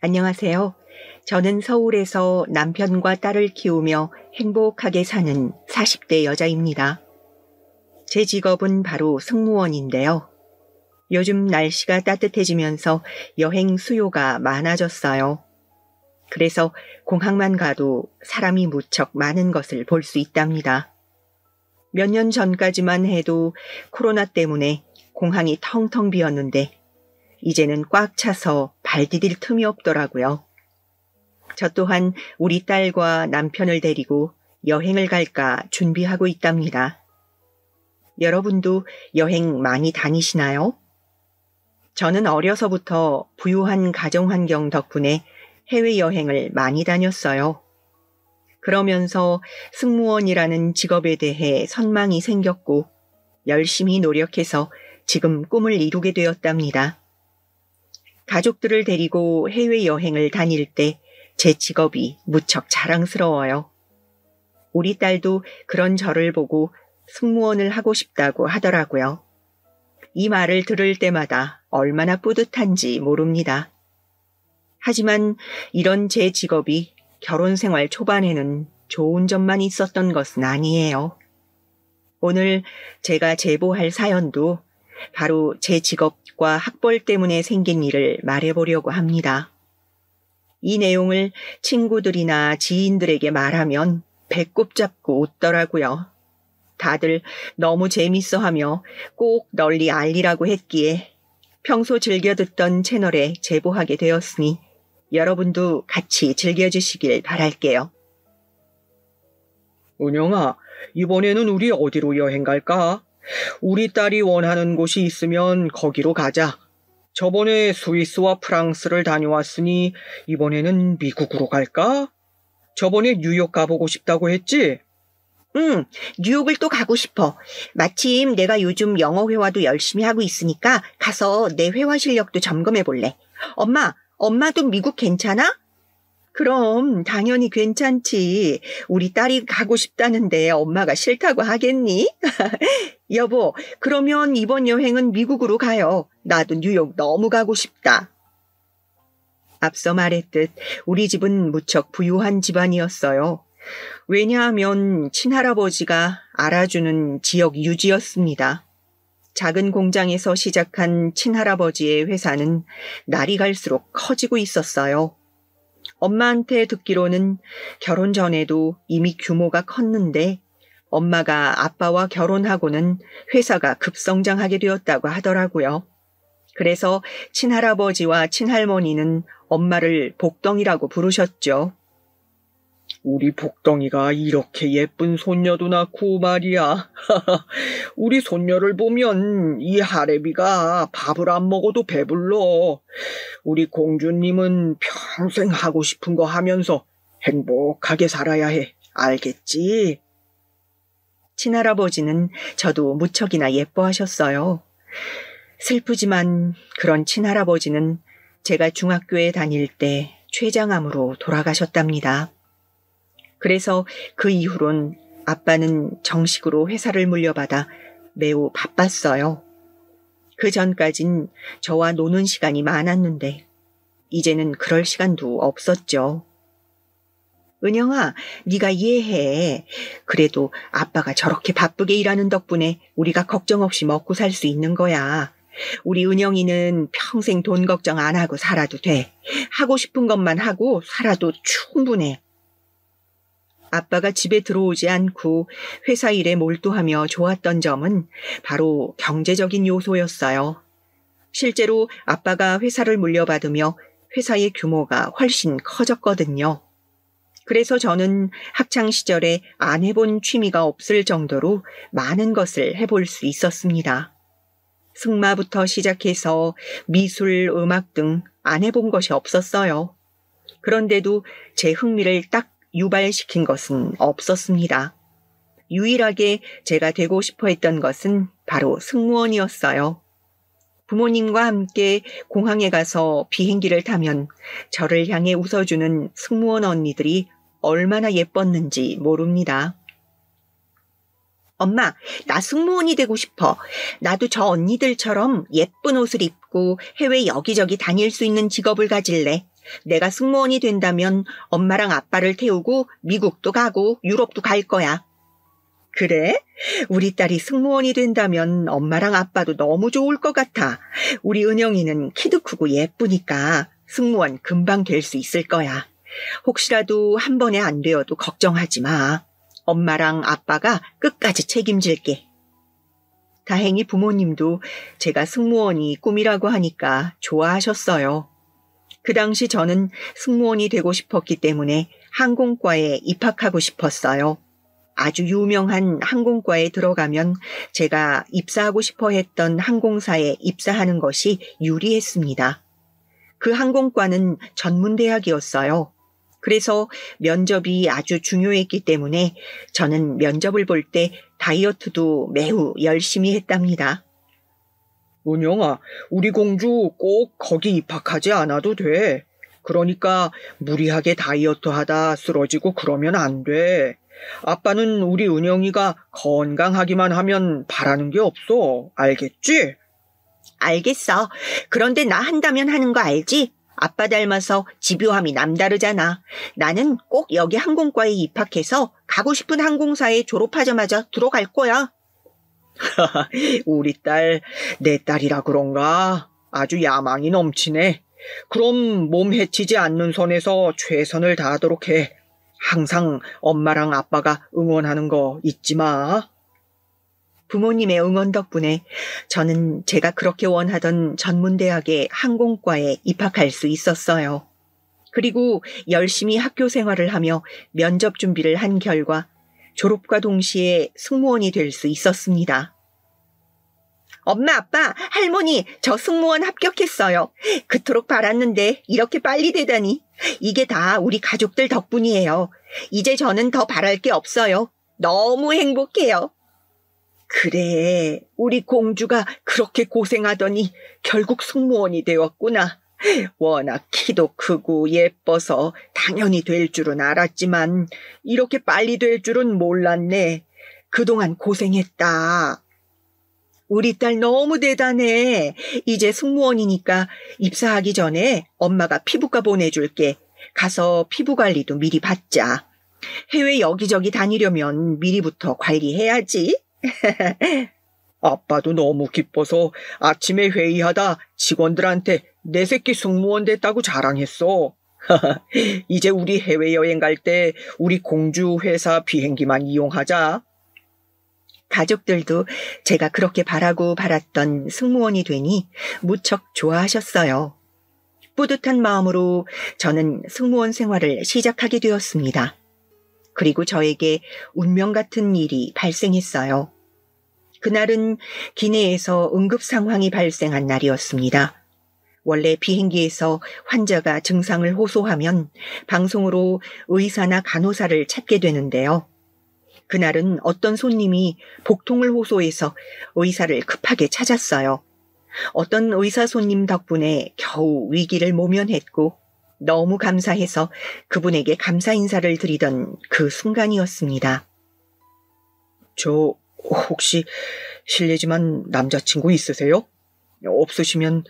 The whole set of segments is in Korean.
안녕하세요. 저는 서울에서 남편과 딸을 키우며 행복하게 사는 40대 여자입니다. 제 직업은 바로 승무원인데요. 요즘 날씨가 따뜻해지면서 여행 수요가 많아졌어요. 그래서 공항만 가도 사람이 무척 많은 것을 볼 수 있답니다. 몇 년 전까지만 해도 코로나 때문에 공항이 텅텅 비었는데 이제는 꽉 차서 발 디딜 틈이 없더라고요. 저 또한 우리 딸과 남편을 데리고 여행을 갈까 준비하고 있답니다. 여러분도 여행 많이 다니시나요? 저는 어려서부터 부유한 가정 환경 덕분에 해외여행을 많이 다녔어요. 그러면서 승무원이라는 직업에 대해 선망이 생겼고 열심히 노력해서 지금 꿈을 이루게 되었답니다. 가족들을 데리고 해외여행을 다닐 때 제 직업이 무척 자랑스러워요. 우리 딸도 그런 저를 보고 승무원을 하고 싶다고 하더라고요. 이 말을 들을 때마다 얼마나 뿌듯한지 모릅니다. 하지만 이런 제 직업이 결혼 생활 초반에는 좋은 점만 있었던 것은 아니에요. 오늘 제가 제보할 사연도 바로 제 직업과 학벌 때문에 생긴 일을 말해보려고 합니다. 이 내용을 친구들이나 지인들에게 말하면 배꼽 잡고 웃더라고요. 다들 너무 재밌어하며 꼭 널리 알리라고 했기에 평소 즐겨 듣던 채널에 제보하게 되었으니 여러분도 같이 즐겨주시길 바랄게요. 은영아, 이번에는 우리 어디로 여행 갈까? 우리 딸이 원하는 곳이 있으면 거기로 가자. 저번에 스위스와 프랑스를 다녀왔으니 이번에는 미국으로 갈까? 저번에 뉴욕 가보고 싶다고 했지? 응, 뉴욕을 또 가고 싶어. 마침 내가 요즘 영어 회화도 열심히 하고 있으니까 가서 내 회화 실력도 점검해 볼래. 엄마도 미국 괜찮아? 그럼 당연히 괜찮지. 우리 딸이 가고 싶다는데 엄마가 싫다고 하겠니? 여보, 그러면 이번 여행은 미국으로 가요. 나도 뉴욕 너무 가고 싶다. 앞서 말했듯 우리 집은 무척 부유한 집안이었어요. 왜냐하면 친할아버지가 알아주는 지역 유지였습니다. 작은 공장에서 시작한 친할아버지의 회사는 날이 갈수록 커지고 있었어요. 엄마한테 듣기로는 결혼 전에도 이미 규모가 컸는데 엄마가 아빠와 결혼하고는 회사가 급성장하게 되었다고 하더라고요. 그래서 친할아버지와 친할머니는 엄마를 복덩이라고 부르셨죠. 우리 복덩이가 이렇게 예쁜 손녀도 낳고 말이야. 우리 손녀를 보면 이 하래비가 밥을 안 먹어도 배불러. 우리 공주님은 평생 하고 싶은 거 하면서 행복하게 살아야 해. 알겠지? 친할아버지는 저도 무척이나 예뻐하셨어요. 슬프지만 그런 친할아버지는 제가 중학교에 다닐 때 췌장암으로 돌아가셨답니다. 그래서 그 이후론 아빠는 정식으로 회사를 물려받아 매우 바빴어요. 그 전까진 저와 노는 시간이 많았는데 이제는 그럴 시간도 없었죠. 은영아, 네가 이해해. 그래도 아빠가 저렇게 바쁘게 일하는 덕분에 우리가 걱정 없이 먹고 살 수 있는 거야. 우리 은영이는 평생 돈 걱정 안 하고 살아도 돼. 하고 싶은 것만 하고 살아도 충분해. 아빠가 집에 들어오지 않고 회사 일에 몰두하며 좋았던 점은 바로 경제적인 요소였어요. 실제로 아빠가 회사를 물려받으며 회사의 규모가 훨씬 커졌거든요. 그래서 저는 학창 시절에 안 해본 취미가 없을 정도로 많은 것을 해볼 수 있었습니다. 승마부터 시작해서 미술, 음악 등 안 해본 것이 없었어요. 그런데도 제 흥미를 딱 유발시킨 것은 없었습니다. 유일하게 제가 되고 싶어 했던 것은 바로 승무원이었어요. 부모님과 함께 공항에 가서 비행기를 타면 저를 향해 웃어주는 승무원 언니들이 얼마나 예뻤는지 모릅니다. 엄마, 나 승무원이 되고 싶어. 나도 저 언니들처럼 예쁜 옷을 입고 해외 여기저기 다닐 수 있는 직업을 가질래. 내가 승무원이 된다면 엄마랑 아빠를 태우고 미국도 가고 유럽도 갈 거야. 그래? 우리 딸이 승무원이 된다면 엄마랑 아빠도 너무 좋을 것 같아. 우리 은영이는 키도 크고 예쁘니까 승무원 금방 될 수 있을 거야. 혹시라도 한 번에 안 되어도 걱정하지 마. 엄마랑 아빠가 끝까지 책임질게. 다행히 부모님도 제가 승무원이 꿈이라고 하니까 좋아하셨어요. 그 당시 저는 승무원이 되고 싶었기 때문에 항공과에 입학하고 싶었어요. 아주 유명한 항공과에 들어가면 제가 입사하고 싶어 했던 항공사에 입사하는 것이 유리했습니다. 그 항공과는 전문대학이었어요. 그래서 면접이 아주 중요했기 때문에 저는 면접을 볼 때 다이어트도 매우 열심히 했답니다. 은영아, 우리 공주 꼭 거기 입학하지 않아도 돼. 그러니까 무리하게 다이어트 하다 쓰러지고 그러면 안 돼. 아빠는 우리 은영이가 건강하기만 하면 바라는 게 없어. 알겠지? 알겠어. 그런데 나 한다면 하는 거 알지? 아빠 닮아서 집요함이 남다르잖아. 나는 꼭 여기 항공과에 입학해서 가고 싶은 항공사에 졸업하자마자 들어갈 거야. 우리 딸, 내 딸이라 그런가? 아주 야망이 넘치네. 그럼 몸 해치지 않는 선에서 최선을 다하도록 해. 항상 엄마랑 아빠가 응원하는 거 잊지 마. 부모님의 응원 덕분에 저는 제가 그렇게 원하던 전문대학의 항공과에 입학할 수 있었어요. 그리고 열심히 학교 생활을 하며 면접 준비를 한 결과 졸업과 동시에 승무원이 될 수 있었습니다. 엄마, 아빠, 할머니, 저 승무원 합격했어요. 그토록 바랐는데 이렇게 빨리 되다니. 이게 다 우리 가족들 덕분이에요. 이제 저는 더 바랄 게 없어요. 너무 행복해요. 그래, 우리 공주가 그렇게 고생하더니 결국 승무원이 되었구나. 워낙 키도 크고 예뻐서 당연히 될 줄은 알았지만 이렇게 빨리 될 줄은 몰랐네. 그동안 고생했다. 우리 딸 너무 대단해. 이제 승무원이니까 입사하기 전에 엄마가 피부과 보내줄게. 가서 피부 관리도 미리 받자. 해외 여기저기 다니려면 미리부터 관리해야지. 아빠도 너무 기뻐서 아침에 회의하다 직원들한테 내 새끼 승무원 됐다고 자랑했어. 이제 우리 해외여행 갈 때 우리 공주 회사 비행기만 이용하자. 가족들도 제가 그렇게 바라고 바랐던 승무원이 되니 무척 좋아하셨어요. 뿌듯한 마음으로 저는 승무원 생활을 시작하게 되었습니다. 그리고 저에게 운명 같은 일이 발생했어요. 그날은 기내에서 응급 상황이 발생한 날이었습니다. 원래 비행기에서 환자가 증상을 호소하면 방송으로 의사나 간호사를 찾게 되는데요. 그날은 어떤 손님이 복통을 호소해서 의사를 급하게 찾았어요. 어떤 의사 손님 덕분에 겨우 위기를 모면했고 너무 감사해서 그분에게 감사 인사를 드리던 그 순간이었습니다. 저 혹시 실례지만 남자친구 있으세요? 없으시면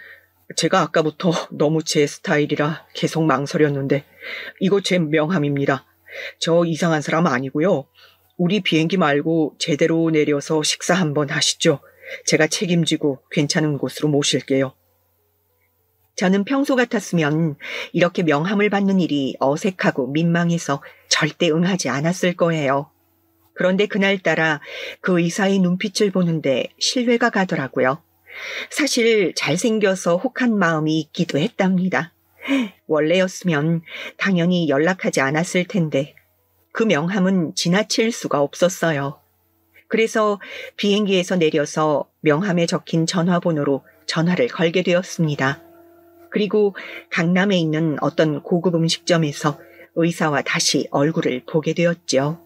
제가 아까부터 너무 제 스타일이라 계속 망설였는데 이거 제 명함입니다. 저 이상한 사람 아니고요. 우리 비행기 말고 제대로 내려서 식사 한번 하시죠. 제가 책임지고 괜찮은 곳으로 모실게요. 저는 평소 같았으면 이렇게 명함을 받는 일이 어색하고 민망해서 절대 응하지 않았을 거예요. 그런데 그날따라 그 의사의 눈빛을 보는데 신뢰가 가더라고요. 사실 잘생겨서 혹한 마음이 있기도 했답니다. 원래였으면 당연히 연락하지 않았을 텐데 그 명함은 지나칠 수가 없었어요. 그래서 비행기에서 내려서 명함에 적힌 전화번호로 전화를 걸게 되었습니다. 그리고 강남에 있는 어떤 고급 음식점에서 의사와 다시 얼굴을 보게 되었죠.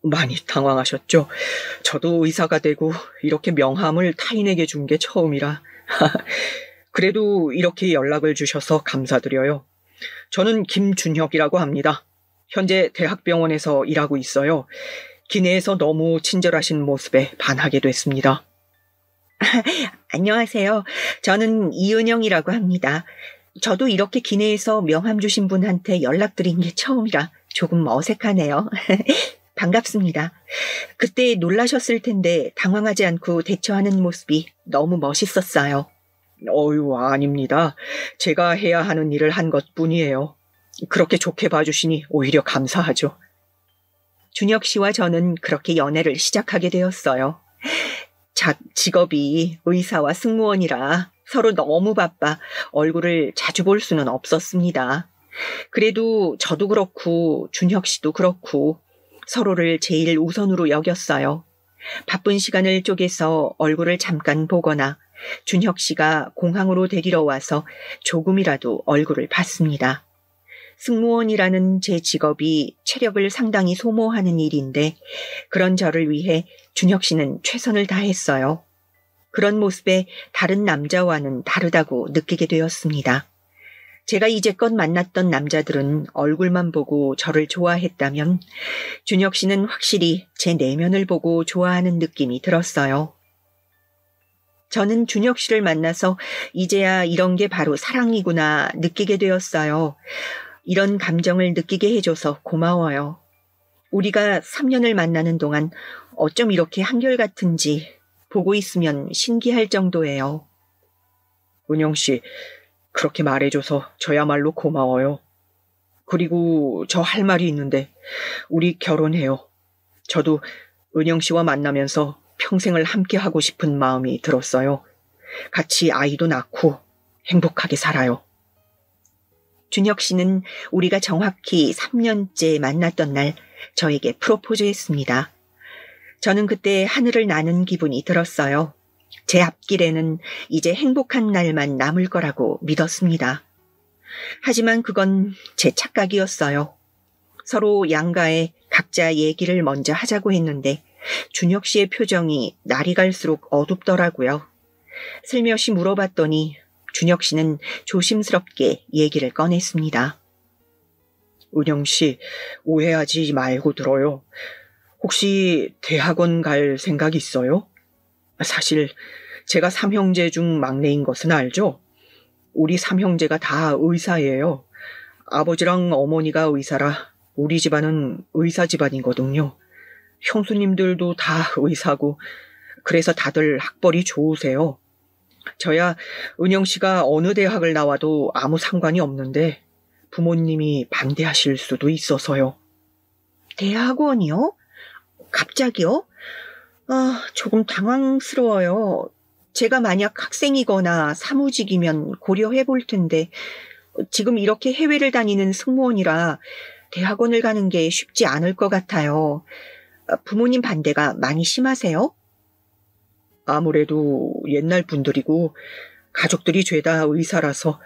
많이 당황하셨죠? 저도 의사가 되고 이렇게 명함을 타인에게 준 게 처음이라. 그래도 이렇게 연락을 주셔서 감사드려요. 저는 김준혁이라고 합니다. 현재 대학병원에서 일하고 있어요. 기내에서 너무 친절하신 모습에 반하게 됐습니다. 안녕하세요. 저는 이은영이라고 합니다. 저도 이렇게 기내에서 명함 주신 분한테 연락드린 게 처음이라 조금 어색하네요. 반갑습니다. 그때 놀라셨을 텐데 당황하지 않고 대처하는 모습이 너무 멋있었어요. 어유, 아닙니다. 제가 해야 하는 일을 한 것뿐이에요. 그렇게 좋게 봐주시니 오히려 감사하죠. 준혁 씨와 저는 그렇게 연애를 시작하게 되었어요. 직업이 의사와 승무원이라 서로 너무 바빠 얼굴을 자주 볼 수는 없었습니다. 그래도 저도 그렇고 준혁 씨도 그렇고 서로를 제일 우선으로 여겼어요. 바쁜 시간을 쪼개서 얼굴을 잠깐 보거나 준혁 씨가 공항으로 데리러 와서 조금이라도 얼굴을 봤습니다. 승무원이라는 제 직업이 체력을 상당히 소모하는 일인데 그런 저를 위해 준혁 씨는 최선을 다했어요. 그런 모습에 다른 남자와는 다르다고 느끼게 되었습니다. 제가 이제껏 만났던 남자들은 얼굴만 보고 저를 좋아했다면 준혁 씨는 확실히 제 내면을 보고 좋아하는 느낌이 들었어요. 저는 준혁 씨를 만나서 이제야 이런 게 바로 사랑이구나 느끼게 되었어요. 이런 감정을 느끼게 해줘서 고마워요. 우리가 3년을 만나는 동안 어쩜 이렇게 한결같은지 보고 있으면 신기할 정도예요. 은영 씨, 그렇게 말해줘서 저야말로 고마워요. 그리고 저 할 말이 있는데 우리 결혼해요. 저도 은영 씨와 만나면서 평생을 함께 하고 싶은 마음이 들었어요. 같이 아이도 낳고 행복하게 살아요. 준혁 씨는 우리가 정확히 3년째 만났던 날 저에게 프로포즈했습니다. 저는 그때 하늘을 나는 기분이 들었어요. 제 앞길에는 이제 행복한 날만 남을 거라고 믿었습니다. 하지만 그건 제 착각이었어요. 서로 양가에 각자 얘기를 먼저 하자고 했는데 준혁 씨의 표정이 날이 갈수록 어둡더라고요. 슬며시 물어봤더니 준혁 씨는 조심스럽게 얘기를 꺼냈습니다. 은영 씨, 오해하지 말고 들어요. 혹시 대학원 갈 생각 있어요? 사실 제가 3형제 중 막내인 것은 알죠? 우리 3형제가 다 의사예요. 아버지랑 어머니가 의사라 우리 집안은 의사 집안이거든요. 형수님들도 다 의사고 그래서 다들 학벌이 좋으세요. 저야 은영 씨가 어느 대학을 나와도 아무 상관이 없는데 부모님이 반대하실 수도 있어서요. 대학원이요? 갑자기요? 조금 당황스러워요. 제가 만약 학생이거나 사무직이면 고려해 볼 텐데 지금 이렇게 해외를 다니는 승무원이라 대학원을 가는 게 쉽지 않을 것 같아요. 부모님 반대가 많이 심하세요? 아무래도 옛날 분들이고 가족들이 죄다 의사라서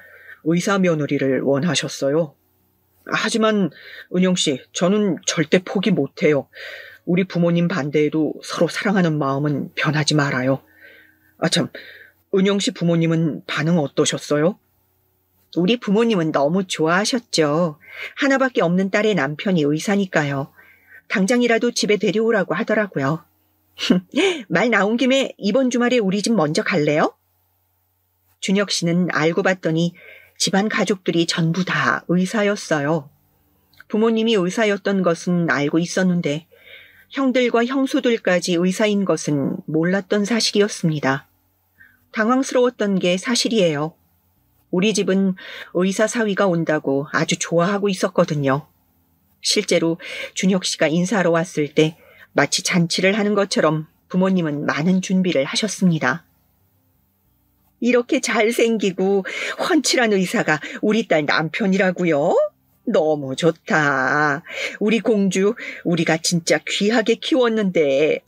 의사 며느리를 원하셨어요. 하지만 은영 씨, 저는 절대 포기 못해요. 우리 부모님 반대에도 서로 사랑하는 마음은 변하지 말아요. 참, 은영 씨 부모님은 반응 어떠셨어요? 우리 부모님은 너무 좋아하셨죠. 하나밖에 없는 딸의 남편이 의사니까요. 당장이라도 집에 데려오라고 하더라고요. 말 나온 김에 이번 주말에 우리 집 먼저 갈래요? 준혁 씨는 알고 봤더니 집안 가족들이 전부 다 의사였어요. 부모님이 의사였던 것은 알고 있었는데 형들과 형수들까지 의사인 것은 몰랐던 사실이었습니다. 당황스러웠던 게 사실이에요. 우리 집은 의사 사위가 온다고 아주 좋아하고 있었거든요. 실제로 준혁 씨가 인사하러 왔을 때 마치 잔치를 하는 것처럼 부모님은 많은 준비를 하셨습니다. 이렇게 잘생기고 훤칠한 의사가 우리 딸 남편이라고요? 너무 좋다. 우리 공주, 우리가 진짜 귀하게 키웠는데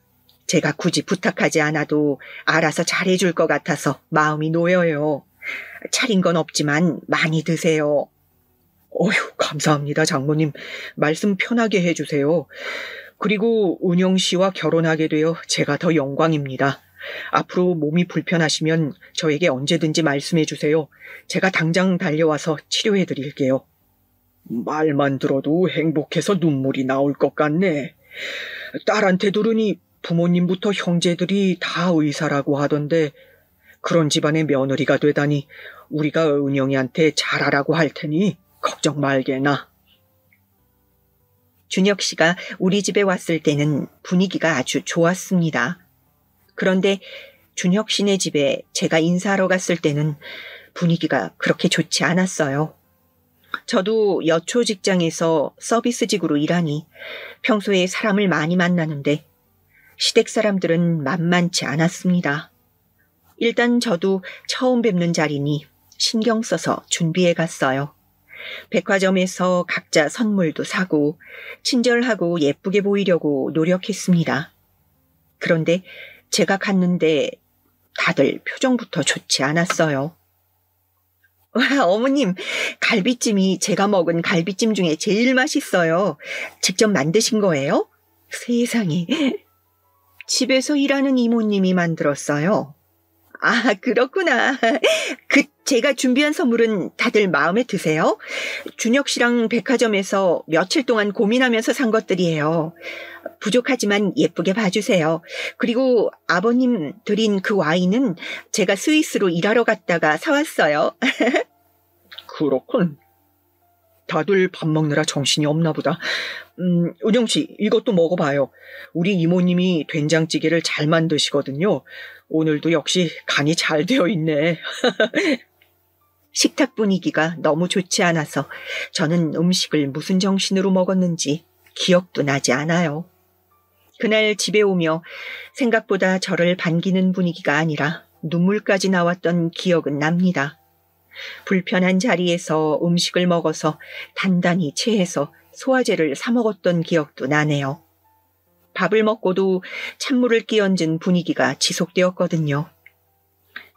제가 굳이 부탁하지 않아도 알아서 잘해줄 것 같아서 마음이 놓여요. 차린 건 없지만 많이 드세요. 어휴, 감사합니다, 장모님. 말씀 편하게 해주세요. 그리고 은영 씨와 결혼하게 되어 제가 더 영광입니다. 앞으로 몸이 불편하시면 저에게 언제든지 말씀해 주세요. 제가 당장 달려와서 치료해 드릴게요. 말만 들어도 행복해서 눈물이 나올 것 같네. 딸한테 들으니 부모님부터 형제들이 다 의사라고 하던데 그런 집안의 며느리가 되다니 우리가 은영이한테 잘하라고 할 테니 걱정 말게나. 준혁 씨가 우리 집에 왔을 때는 분위기가 아주 좋았습니다. 그런데 준혁 씨네 집에 제가 인사하러 갔을 때는 분위기가 그렇게 좋지 않았어요. 저도 여초 직장에서 서비스직으로 일하니 평소에 사람을 많이 만나는데 시댁 사람들은 만만치 않았습니다. 일단 저도 처음 뵙는 자리니 신경 써서 준비해 갔어요. 백화점에서 각자 선물도 사고 친절하고 예쁘게 보이려고 노력했습니다. 그런데 제가 갔는데 다들 표정부터 좋지 않았어요. 와, 어머님, 갈비찜이 제가 먹은 갈비찜 중에 제일 맛있어요. 직접 만드신 거예요? 세상에. 집에서 일하는 이모님이 만들었어요. 아, 그렇구나. 제가 준비한 선물은 다들 마음에 드세요? 준혁 씨랑 백화점에서 며칠 동안 고민하면서 산 것들이에요. 부족하지만 예쁘게 봐주세요. 그리고 아버님 드린 그 와인은 제가 스위스로 일하러 갔다가 사왔어요. 그렇군. 다들 밥 먹느라 정신이 없나 보다. 은영 씨, 이것도 먹어봐요. 우리 이모님이 된장찌개를 잘 만드시거든요. 오늘도 역시 간이 잘 되어 있네. 식탁 분위기가 너무 좋지 않아서 저는 음식을 무슨 정신으로 먹었는지 기억도 나지 않아요. 그날 집에 오며 생각보다 저를 반기는 분위기가 아니라 눈물까지 나왔던 기억은 납니다. 불편한 자리에서 음식을 먹어서 단단히 체해서 소화제를 사 먹었던 기억도 나네요. 밥을 먹고도 찬물을 끼얹은 분위기가 지속되었거든요.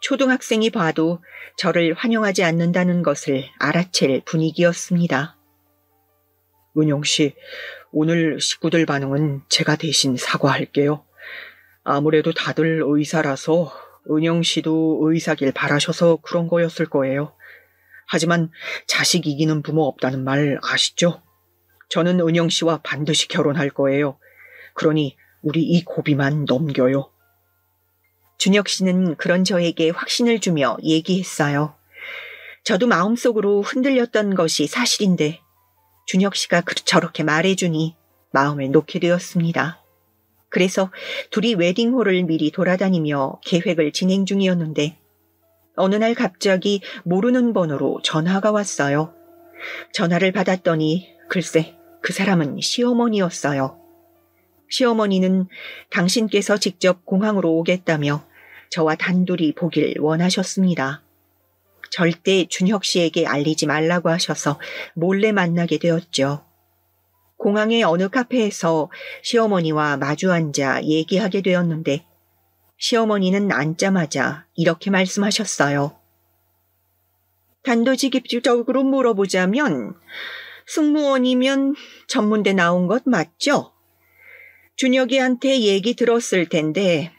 초등학생이 봐도 저를 환영하지 않는다는 것을 알아챌 분위기였습니다. 은영 씨, 오늘 식구들 반응은 제가 대신 사과할게요. 아무래도 다들 의사라서 은영 씨도 의사길 바라셔서 그런 거였을 거예요. 하지만 자식 이기는 부모 없다는 말 아시죠? 저는 은영 씨와 반드시 결혼할 거예요. 그러니 우리 이 고비만 넘겨요. 준혁 씨는 그런 저에게 확신을 주며 얘기했어요. 저도 마음속으로 흔들렸던 것이 사실인데 준혁 씨가 저렇게 말해주니 마음을 놓게 되었습니다. 그래서 둘이 웨딩홀을 미리 돌아다니며 계획을 진행 중이었는데 어느 날 갑자기 모르는 번호로 전화가 왔어요. 전화를 받았더니 글쎄 그 사람은 시어머니였어요. 시어머니는 당신께서 직접 공항으로 오겠다며 저와 단둘이 보길 원하셨습니다. 절대 준혁 씨에게 알리지 말라고 하셔서 몰래 만나게 되었죠. 공항의 어느 카페에서 시어머니와 마주 앉아 얘기하게 되었는데 시어머니는 앉자마자 이렇게 말씀하셨어요. 단도직입적으로 물어보자면 승무원이면 전문대 나온 것 맞죠? 준혁이한테 얘기 들었을 텐데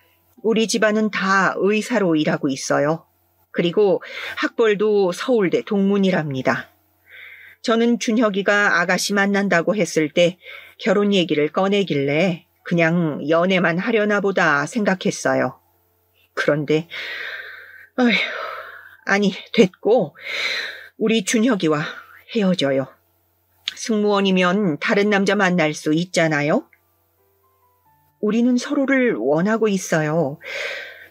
우리 집안은 다 의사로 일하고 있어요. 그리고 학벌도 서울대 동문이랍니다. 저는 준혁이가 아가씨 만난다고 했을 때 결혼 얘기를 꺼내길래 그냥 연애만 하려나 보다 생각했어요. 그런데 아니 됐고 우리 준혁이와 헤어져요. 승무원이면 다른 남자 만날 수 있잖아요. 우리는 서로를 원하고 있어요.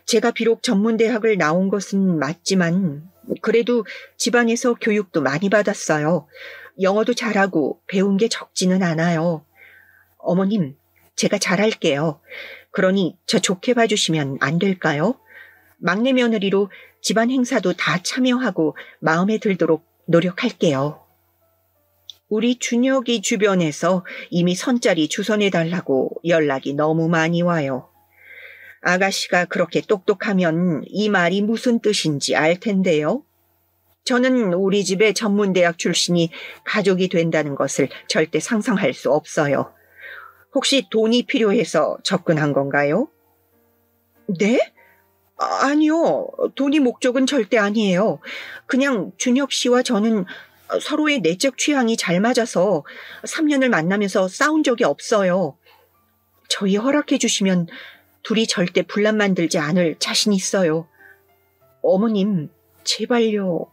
제가 비록 전문대학을 나온 것은 맞지만 그래도 집안에서 교육도 많이 받았어요. 영어도 잘하고 배운 게 적지는 않아요. 어머님, 제가 잘할게요. 그러니 저 좋게 봐주시면 안 될까요? 막내 며느리로 집안 행사도 다 참여하고 마음에 들도록 노력할게요. 우리 준혁이 주변에서 이미 선자리 주선해달라고 연락이 너무 많이 와요. 아가씨가 그렇게 똑똑하면 이 말이 무슨 뜻인지 알 텐데요. 저는 우리 집의 전문대학 출신이 가족이 된다는 것을 절대 상상할 수 없어요. 혹시 돈이 필요해서 접근한 건가요? 네? 아니요. 돈이 목적은 절대 아니에요. 그냥 준혁 씨와 저는 서로의 내적 취향이 잘 맞아서 3년을 만나면서 싸운 적이 없어요. 저희 허락해 주시면 둘이 절대 분란 만들지 않을 자신 있어요. 어머님, 제발요.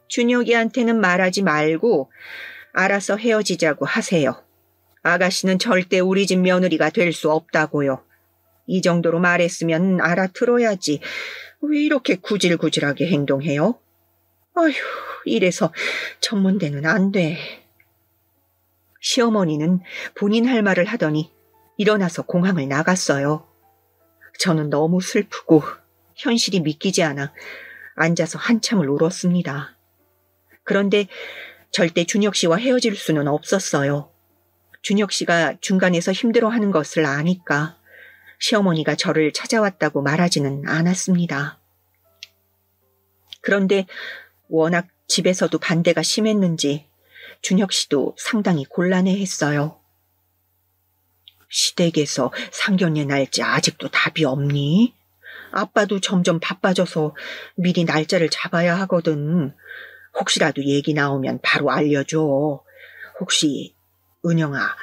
준혁이한테는 말하지 말고 알아서 헤어지자고 하세요. 아가씨는 절대 우리 집 며느리가 될 수 없다고요. 이 정도로 말했으면 알아들어야지. 왜 이렇게 구질구질하게 행동해요? 아휴, 이래서 전문대는 안 돼. 시어머니는 본인 할 말을 하더니 일어나서 공항을 나갔어요. 저는 너무 슬프고 현실이 믿기지 않아 앉아서 한참을 울었습니다. 그런데 절대 준혁 씨와 헤어질 수는 없었어요. 준혁 씨가 중간에서 힘들어하는 것을 아니까 시어머니가 저를 찾아왔다고 말하지는 않았습니다. 그런데 워낙 집에서도 반대가 심했는지 준혁 씨도 상당히 곤란해했어요. 시댁에서 상견례 날짜 아직도 답이 없니? 아빠도 점점 바빠져서 미리 날짜를 잡아야 하거든. 혹시라도 얘기 나오면 바로 알려줘. 혹시 은영아,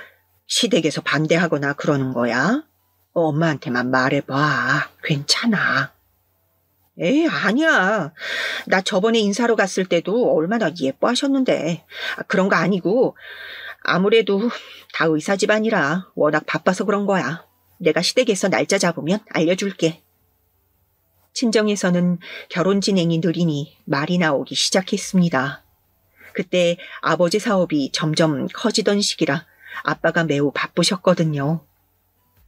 시댁에서 반대하거나 그러는 거야? 엄마한테만 말해봐. 괜찮아. 에이, 아니야. 나 저번에 인사로 갔을 때도 얼마나 예뻐하셨는데. 그런 거 아니고 아무래도 다 의사 집안이라 워낙 바빠서 그런 거야. 내가 시댁에서 날짜 잡으면 알려줄게. 친정에서는 결혼 진행이 느리니 말이 나오기 시작했습니다. 그때 아버지 사업이 점점 커지던 시기라 아빠가 매우 바쁘셨거든요.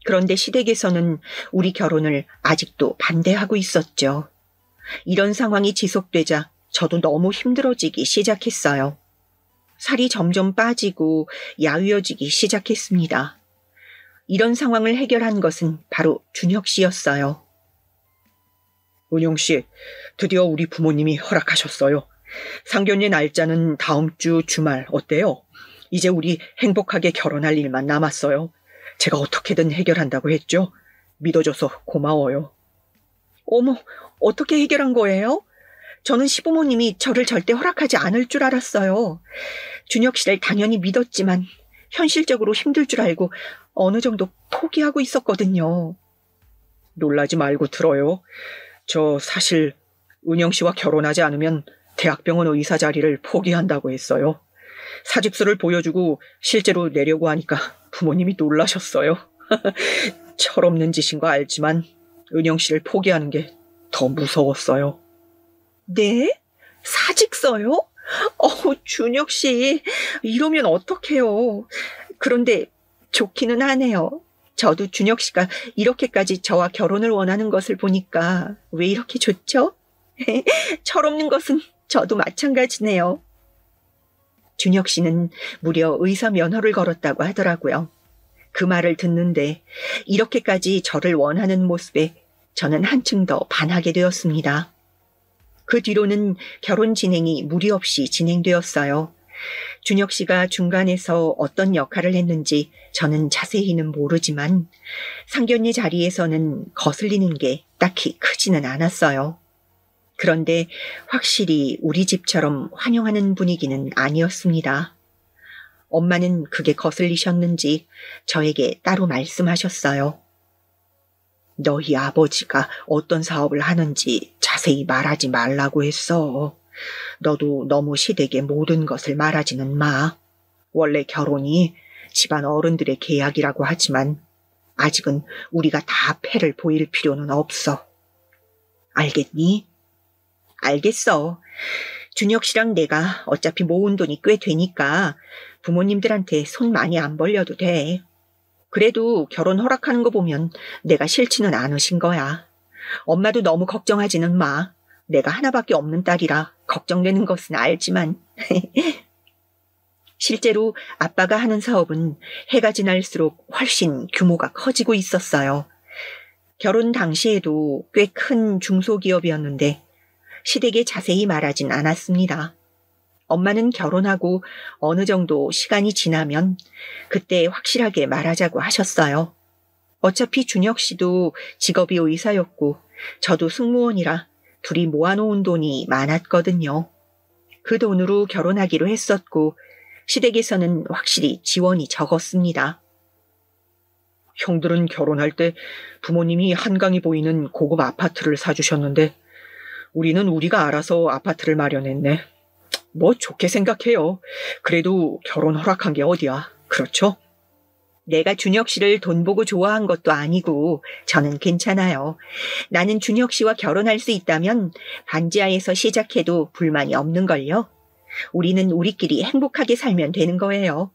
그런데 시댁에서는 우리 결혼을 아직도 반대하고 있었죠. 이런 상황이 지속되자 저도 너무 힘들어지기 시작했어요. 살이 점점 빠지고 야위어지기 시작했습니다. 이런 상황을 해결한 것은 바로 준혁 씨였어요. 은영 씨, 드디어 우리 부모님이 허락하셨어요. 상견례 날짜는 다음 주 주말 어때요? 이제 우리 행복하게 결혼할 일만 남았어요. 제가 어떻게든 해결한다고 했죠? 믿어줘서 고마워요. 어머, 어떻게 해결한 거예요? 저는 시부모님이 저를 절대 허락하지 않을 줄 알았어요. 준혁 씨를 당연히 믿었지만 현실적으로 힘들 줄 알고 어느 정도 포기하고 있었거든요. 놀라지 말고 들어요. 저 사실 은영 씨와 결혼하지 않으면 대학병원 의사 자리를 포기한다고 했어요. 사직서를 보여주고 실제로 내려고 하니까 부모님이 놀라셨어요. 철없는 짓인 거 알지만 은영 씨를 포기하는 게 더 무서웠어요. 네? 사직서요? 준혁 씨, 이러면 어떡해요. 그런데 좋기는 하네요. 저도 준혁 씨가 이렇게까지 저와 결혼을 원하는 것을 보니까 왜 이렇게 좋죠? 철없는 것은 저도 마찬가지네요. 준혁 씨는 무려 의사 면허를 걸었다고 하더라고요. 그 말을 듣는데 이렇게까지 저를 원하는 모습에 저는 한층 더 반하게 되었습니다. 그 뒤로는 결혼 진행이 무리 없이 진행되었어요. 준혁 씨가 중간에서 어떤 역할을 했는지 저는 자세히는 모르지만 상견례 자리에서는 거슬리는 게 딱히 크지는 않았어요. 그런데 확실히 우리 집처럼 환영하는 분위기는 아니었습니다. 엄마는 그게 거슬리셨는지 저에게 따로 말씀하셨어요. 너희 아버지가 어떤 사업을 하는지 자세히 말하지 말라고 했어. 너도 너무 시댁의 모든 것을 말하지는 마. 원래 결혼이 집안 어른들의 계약이라고 하지만 아직은 우리가 다 패를 보일 필요는 없어. 알겠니? 알겠어. 준혁 씨랑 내가 어차피 모은 돈이 꽤 되니까 부모님들한테 손 많이 안 벌려도 돼. 그래도 결혼 허락하는 거 보면 내가 싫지는 않으신 거야. 엄마도 너무 걱정하지는 마. 내가 하나밖에 없는 딸이라 걱정되는 것은 알지만. 실제로 아빠가 하는 사업은 해가 지날수록 훨씬 규모가 커지고 있었어요. 결혼 당시에도 꽤 큰 중소기업이었는데 시댁에 자세히 말하진 않았습니다. 엄마는 결혼하고 어느 정도 시간이 지나면 그때 확실하게 말하자고 하셨어요. 어차피 준혁 씨도 직업이 의사였고 저도 승무원이라 둘이 모아놓은 돈이 많았거든요. 그 돈으로 결혼하기로 했었고 시댁에서는 확실히 지원이 적었습니다. 형들은 결혼할 때 부모님이 한강이 보이는 고급 아파트를 사주셨는데 우리는 우리가 알아서 아파트를 마련했네. 뭐 좋게 생각해요. 그래도 결혼 허락한 게 어디야. 그렇죠? 내가 준혁 씨를 돈 보고 좋아한 것도 아니고 저는 괜찮아요. 나는 준혁 씨와 결혼할 수 있다면 반지하에서 시작해도 불만이 없는걸요. 우리는 우리끼리 행복하게 살면 되는 거예요.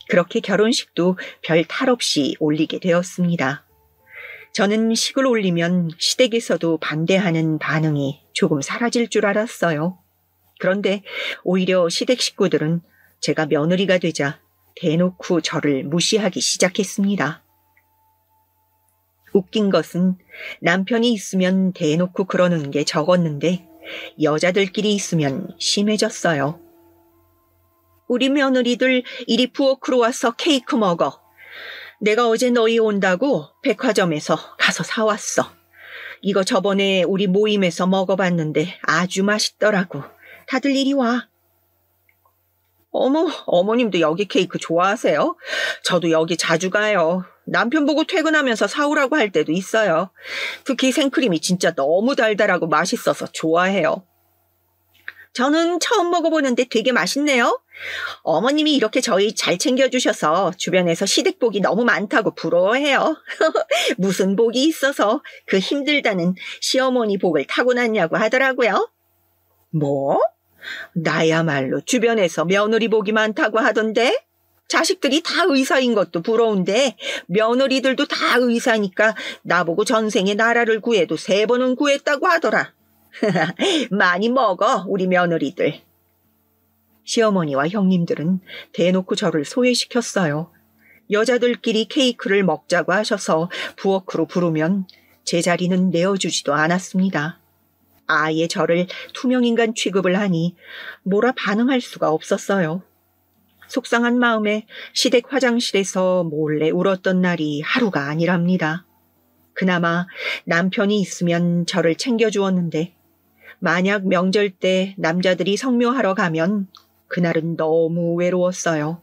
그렇게 결혼식도 별 탈 없이 올리게 되었습니다. 저는 식을 올리면 시댁에서도 반대하는 반응이 조금 사라질 줄 알았어요. 그런데 오히려 시댁 식구들은 제가 며느리가 되자 대놓고 저를 무시하기 시작했습니다. 웃긴 것은 남편이 있으면 대놓고 그러는 게 적었는데 여자들끼리 있으면 심해졌어요. 우리 며느리들 이리 부엌으로 와서 케이크 먹어. 내가 어제 너희 온다고 백화점에서 가서 사왔어. 이거 저번에 우리 모임에서 먹어봤는데 아주 맛있더라고. 다들 이리 와. 어머, 어머님도 여기 케이크 좋아하세요? 저도 여기 자주 가요. 남편 보고 퇴근하면서 사오라고 할 때도 있어요. 특히 생크림이 진짜 너무 달달하고 맛있어서 좋아해요. 저는 처음 먹어보는데 되게 맛있네요. 어머님이 이렇게 저희 잘 챙겨주셔서 주변에서 시댁복이 너무 많다고 부러워해요. 무슨 복이 있어서 그 힘들다는 시어머니 복을 타고났냐고 하더라고요. 뭐? 나야말로 주변에서 며느리 복이 많다고 하던데? 자식들이 다 의사인 것도 부러운데 며느리들도 다 의사니까 나보고 전생에 나라를 구해도 3번은 구했다고 하더라. 많이 먹어, 우리 며느리들. 시어머니와 형님들은 대놓고 저를 소외시켰어요. 여자들끼리 케이크를 먹자고 하셔서 부엌으로 부르면 제 자리는 내어주지도 않았습니다. 아예 저를 투명인간 취급을 하니 뭐라 반응할 수가 없었어요. 속상한 마음에 시댁 화장실에서 몰래 울었던 날이 하루가 아니랍니다. 그나마 남편이 있으면 저를 챙겨주었는데 만약 명절 때 남자들이 성묘하러 가면 그날은 너무 외로웠어요.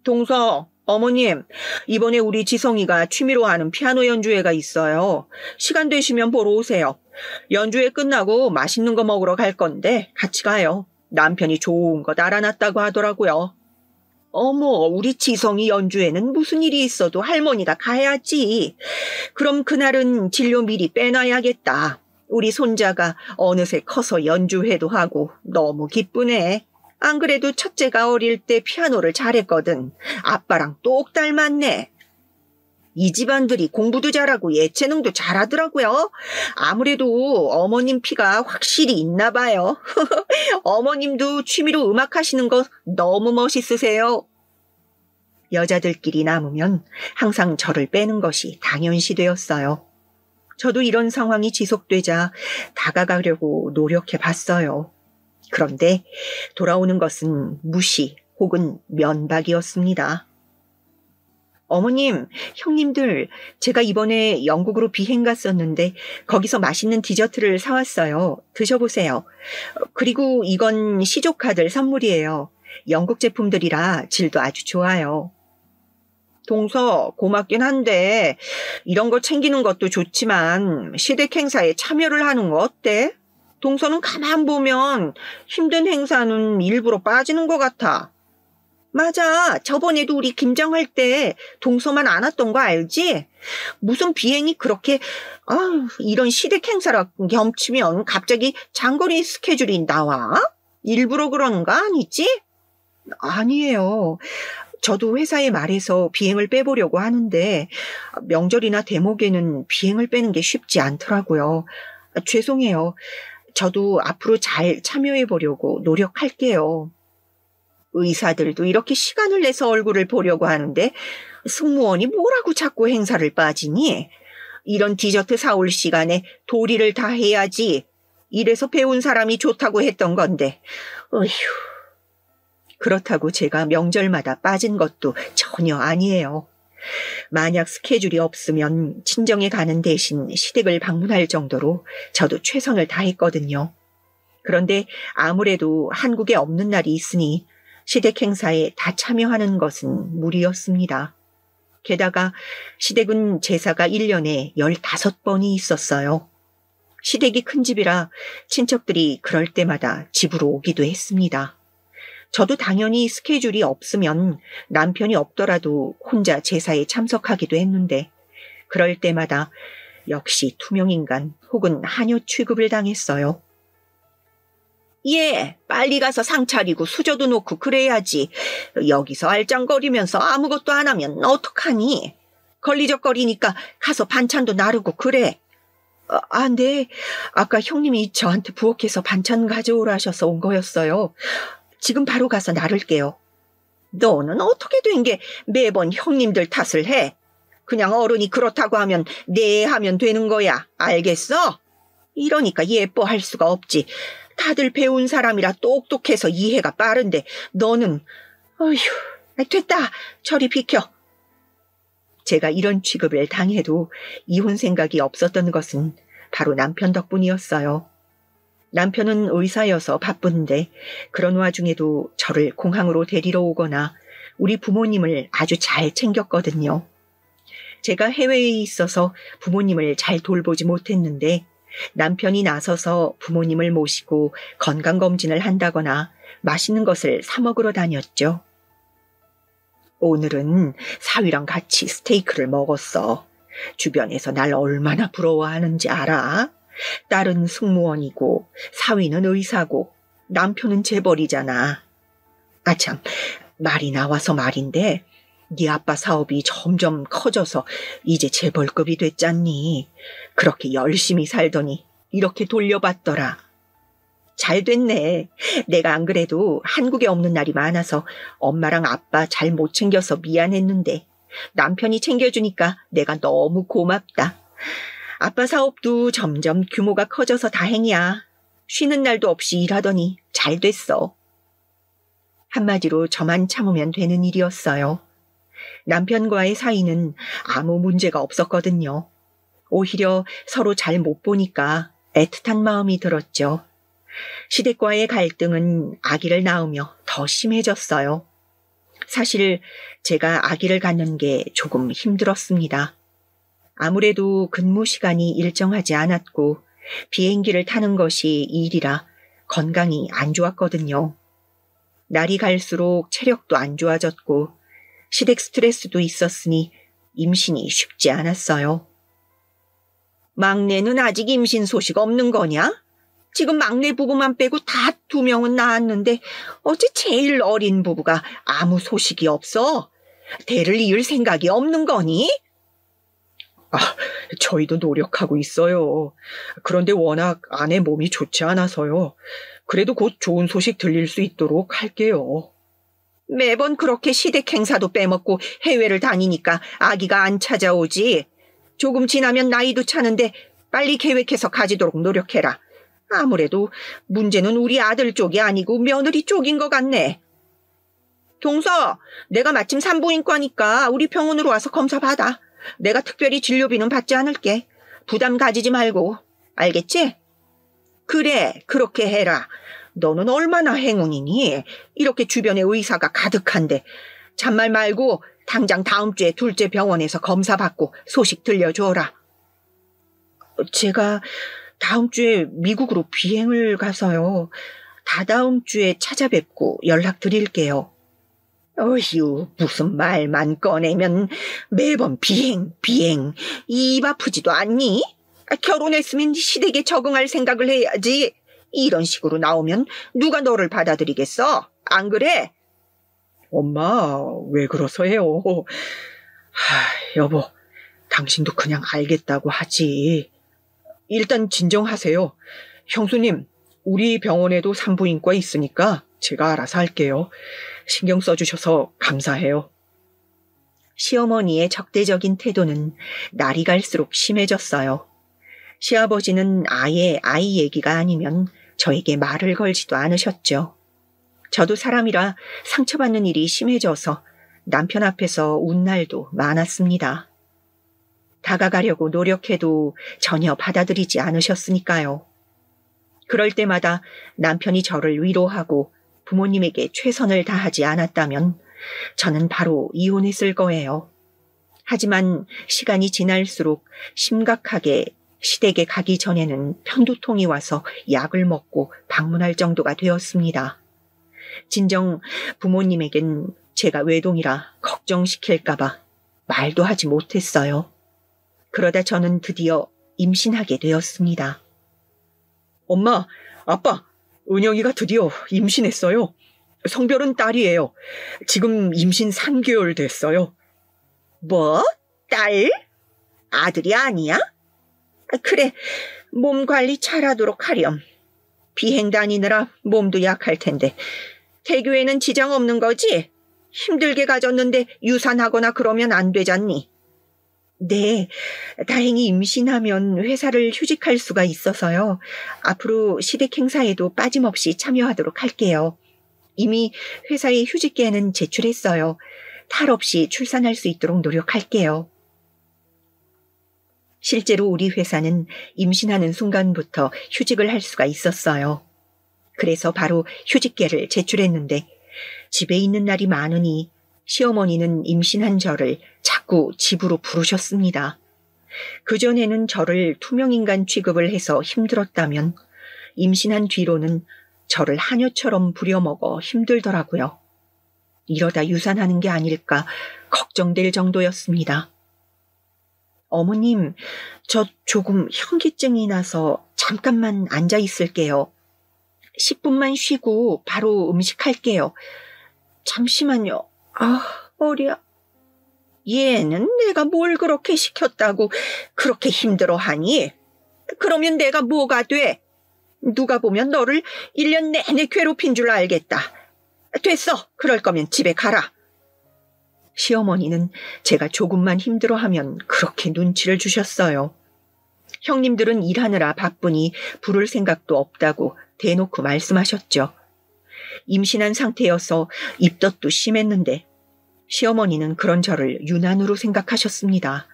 동서, 어머님, 이번에 우리 지성이가 취미로 하는 피아노 연주회가 있어요. 시간 되시면 보러 오세요. 연주회 끝나고 맛있는 거 먹으러 갈 건데 같이 가요. 남편이 좋은 거 알아놨다고 하더라고요. 어머, 우리 지성이 연주회는 무슨 일이 있어도 할머니가 가야지. 그럼 그날은 진료 미리 빼놔야겠다. 우리 손자가 어느새 커서 연주회도 하고 너무 기쁘네. 안 그래도 첫째가 어릴 때 피아노를 잘했거든. 아빠랑 똑 닮았네. 이 집안들이 공부도 잘하고 예체능도 잘하더라고요. 아무래도 어머님 피가 확실히 있나 봐요. 어머님도 취미로 음악 하시는 거 너무 멋있으세요. 여자들끼리 남으면 항상 저를 빼는 것이 당연시 되었어요. 저도 이런 상황이 지속되자 다가가려고 노력해 봤어요. 그런데 돌아오는 것은 무시 혹은 면박이었습니다. 어머님, 형님들, 제가 이번에 영국으로 비행 갔었는데 거기서 맛있는 디저트를 사왔어요. 드셔보세요. 그리고 이건 시조카들 선물이에요. 영국 제품들이라 질도 아주 좋아요. 동서, 고맙긴 한데 이런 거 챙기는 것도 좋지만 시댁 행사에 참여를 하는 거 어때? 동서는 가만 보면 힘든 행사는 일부러 빠지는 것 같아. 맞아. 저번에도 우리 김장할 때 동서만 안 왔던 거 알지? 무슨 비행이 그렇게 이런 시댁 행사랑 겹치면 갑자기 장거리 스케줄이 나와? 일부러 그러는 거 아니지? 아니에요. 저도 회사에 말해서 비행을 빼보려고 하는데 명절이나 대목에는 비행을 빼는 게 쉽지 않더라고요. 죄송해요. 저도 앞으로 잘 참여해보려고 노력할게요. 의사들도 이렇게 시간을 내서 얼굴을 보려고 하는데 승무원이 뭐라고 자꾸 행사를 빠지니? 이런 디저트 사올 시간에 도리를 다 해야지. 이래서 배운 사람이 좋다고 했던 건데. 어휴. 그렇다고 제가 명절마다 빠진 것도 전혀 아니에요. 만약 스케줄이 없으면 친정에 가는 대신 시댁을 방문할 정도로 저도 최선을 다했거든요. 그런데 아무래도 한국에 없는 날이 있으니 시댁 행사에 다 참여하는 것은 무리였습니다. 게다가 시댁은 제사가 1년에 15번이 있었어요. 시댁이 큰 집이라 친척들이 그럴 때마다 집으로 오기도 했습니다. 저도 당연히 스케줄이 없으면 남편이 없더라도 혼자 제사에 참석하기도 했는데 그럴 때마다 역시 투명인간 혹은 하녀 취급을 당했어요. 예, 빨리 가서 상 차리고 수저도 놓고 그래야지. 여기서 알짱거리면서 아무것도 안 하면 어떡하니? 걸리적거리니까 가서 반찬도 나르고 그래. 네. 아까 형님이 저한테 부엌에서 반찬 가져오라 하셔서 온 거였어요. 지금 바로 가서 나를게요. 너는 어떻게 된 게 매번 형님들 탓을 해? 그냥 어른이 그렇다고 하면 네 하면 되는 거야. 알겠어? 이러니까 예뻐할 수가 없지. 다들 배운 사람이라 똑똑해서 이해가 빠른데 너는 어휴, 됐다. 저리 비켜. 제가 이런 취급을 당해도 이혼 생각이 없었던 것은 바로 남편 덕분이었어요. 남편은 의사여서 바쁜데 그런 와중에도 저를 공항으로 데리러 오거나 우리 부모님을 아주 잘 챙겼거든요. 제가 해외에 있어서 부모님을 잘 돌보지 못했는데 남편이 나서서 부모님을 모시고 건강검진을 한다거나 맛있는 것을 사 먹으러 다녔죠. 오늘은 사위랑 같이 스테이크를 먹었어. 주변에서 날 얼마나 부러워하는지 알아? 딸은 승무원이고 사위는 의사고 남편은 재벌이잖아. 아참, 말이 나와서 말인데 네 아빠 사업이 점점 커져서 이제 재벌급이 됐잖니. 그렇게 열심히 살더니 이렇게 돌려받더라. 잘 됐네. 내가 안 그래도 한국에 없는 날이 많아서 엄마랑 아빠 잘 못 챙겨서 미안했는데 남편이 챙겨주니까 내가 너무 고맙다. 아빠 사업도 점점 규모가 커져서 다행이야. 쉬는 날도 없이 일하더니 잘 됐어. 한마디로 저만 참으면 되는 일이었어요. 남편과의 사이는 아무 문제가 없었거든요. 오히려 서로 잘 못 보니까 애틋한 마음이 들었죠. 시댁과의 갈등은 아기를 낳으며 더 심해졌어요. 사실 제가 아기를 갖는 게 조금 힘들었습니다. 아무래도 근무 시간이 일정하지 않았고 비행기를 타는 것이 일이라 건강이 안 좋았거든요. 날이 갈수록 체력도 안 좋아졌고 시댁 스트레스도 있었으니 임신이 쉽지 않았어요. 막내는 아직 임신 소식 없는 거냐? 지금 막내 부부만 빼고 다 2명은 낳았는데 어째 제일 어린 부부가 아무 소식이 없어? 대를 이을 생각이 없는 거니? 저희도 노력하고 있어요. 그런데 워낙 아내 몸이 좋지 않아서요. 그래도 곧 좋은 소식 들릴 수 있도록 할게요. 매번 그렇게 시댁 행사도 빼먹고 해외를 다니니까 아기가 안 찾아오지. 조금 지나면 나이도 차는데 빨리 계획해서 가지도록 노력해라. 아무래도 문제는 우리 아들 쪽이 아니고 며느리 쪽인 것 같네. 동서, 내가 마침 산부인과니까 우리 병원으로 와서 검사 받아. 내가 특별히 진료비는 받지 않을게. 부담 가지지 말고. 알겠지? 그래, 그렇게 해라. 너는 얼마나 행운이니? 이렇게 주변에 의사가 가득한데. 잔말 말고 당장 다음 주에 둘째 병원에서 검사 받고 소식 들려줘라. 제가 다음 주에 미국으로 비행을 가서요. 다다음 주에 찾아뵙고 연락드릴게요. 어휴, 무슨 말만 꺼내면 매번 비행. 입 아프지도 않니? 결혼했으면 시댁에 적응할 생각을 해야지. 이런 식으로 나오면 누가 너를 받아들이겠어? 안 그래? 엄마, 왜 그러세요? 여보, 당신도 그냥 알겠다고 하지. 일단 진정하세요. 형수님, 우리 병원에도 산부인과 있으니까 제가 알아서 할게요. 신경 써주셔서 감사해요. 시어머니의 적대적인 태도는 날이 갈수록 심해졌어요. 시아버지는 아예 아이 얘기가 아니면 저에게 말을 걸지도 않으셨죠. 저도 사람이라 상처받는 일이 심해져서 남편 앞에서 운 날도 많았습니다. 다가가려고 노력해도 전혀 받아들이지 않으셨으니까요. 그럴 때마다 남편이 저를 위로하고 부모님에게 최선을 다하지 않았다면 저는 바로 이혼했을 거예요. 하지만 시간이 지날수록 심각하게 시댁에 가기 전에는 편두통이 와서 약을 먹고 방문할 정도가 되었습니다. 진정 부모님에겐 제가 외동이라 걱정시킬까봐 말도 하지 못했어요. 그러다 저는 드디어 임신하게 되었습니다. 엄마, 아빠, 은영이가 드디어 임신했어요. 성별은 딸이에요. 지금 임신 3개월 됐어요. 뭐? 딸? 아들이 아니야? 그래, 몸 관리 잘하도록 하렴. 비행 다니느라 몸도 약할 텐데. 태교에는 지장 없는 거지? 힘들게 가졌는데 유산하거나 그러면 안 되잖니? 네, 다행히 임신하면 회사를 휴직할 수가 있어서요. 앞으로 시댁 행사에도 빠짐없이 참여하도록 할게요. 이미 회사의 휴직계는 제출했어요. 탈 없이 출산할 수 있도록 노력할게요. 실제로 우리 회사는 임신하는 순간부터 휴직을 할 수가 있었어요. 그래서 바로 휴직계를 제출했는데 집에 있는 날이 많으니 시어머니는 임신한 저를 자꾸 집으로 부르셨습니다. 그전에는 저를 투명인간 취급을 해서 힘들었다면 임신한 뒤로는 저를 하녀처럼 부려먹어 힘들더라고요. 이러다 유산하는 게 아닐까 걱정될 정도였습니다. 어머님, 저 조금 현기증이 나서 잠깐만 앉아 있을게요. 10분만 쉬고 바로 음식할게요. 잠시만요. 머리야. 얘는 내가 뭘 그렇게 시켰다고 그렇게 힘들어하니? 그러면 내가 뭐가 돼? 누가 보면 너를 1년 내내 괴롭힌 줄 알겠다. 됐어. 그럴 거면 집에 가라. 시어머니는 제가 조금만 힘들어하면 그렇게 눈치를 주셨어요. 형님들은 일하느라 바쁘니 부를 생각도 없다고 대놓고 말씀하셨죠. 임신한 상태여서 입덧도 심했는데 시어머니는 그런 저를 유난으로 생각하셨습니다.